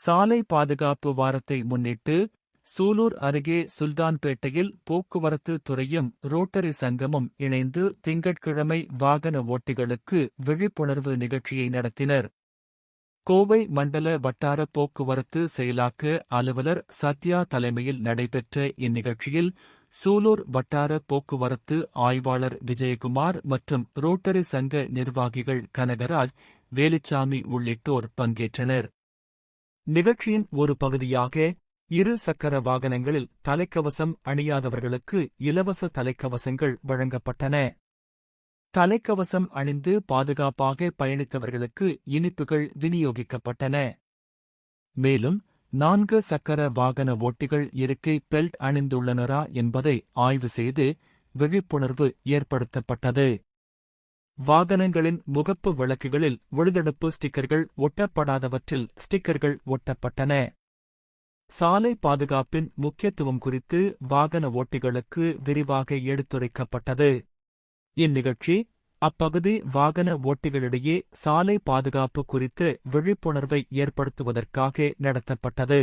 சாலை பாதுகாப்பு வாரத்தை முன்னிட்டு சூலூர் அருகே சுல்தான்பேட்டையில் போக்குவரத்து துறையும் ரோட்டரி சங்கமும் இணைந்து திங்கட்கிழமை வாகன ஓட்டிகளுக்கு விழிப்புணர்வு நிகழ்ச்சியை நடத்தினர். கோவை மண்டல வட்டார போக்குவரத்து செயலாக்க அலுவலர் சத்யா தலைமையில் நடைபெற்ற இந்நிகழ்ச்சியில் சூலூர் வட்டார போக்குவரத்து ஆய்வாளர் விஜயகுமார் மற்றும் ரோட்டரி சங்க நிர்வாகிகள் கனகராஜ், வேலுச்சாமி உள்ளிட்டோர் பங்கேற்றனர். நிகழ்ச்சியின் ஒரு பகுதியாக இரு சக்கர வாகனங்களில் தலைக்கவசம் அணியாதவர்களுக்கு இலவச தலைக்கவசங்கள் வழங்கப்பட்டன. தலைக்கவசம் அணிந்து பாதுகாப்பாக பயணித்தவர்களுக்கு இனிப்புகள் விநியோகிக்கப்பட்டன. மேலும் 4 சக்கர வாகன ஓட்டிகள் இருக்கை பெல்ட் அணிந்துள்ளனரா என்பதை ஆய்வு செய்து விழிப்புணர்வு ஏற்படுத்தப்பட்டது. வாகனங்களின் முகப்பு விளக்குகளில் ஒளிதடுப்பு ஸ்டிக்கர்கள் ஒட்டப்படாதவற்றில் ஸ்டிக்கர்கள் ஒட்டப்பட்டன. சாலை பாதுகாப்பின் முக்கியத்துவம் குறித்து வாகன ஓட்டிகளுக்கு விரிவாக எடுத்துரைக்கப்பட்டது. இந்நிகழ்ச்சி அப்பகுதி வாகன ஓட்டிகளிடையே சாலை பாதுகாப்பு குறித்த விழிப்புணர்வை ஏற்படுத்துவதற்காக நடத்தப்பட்டது.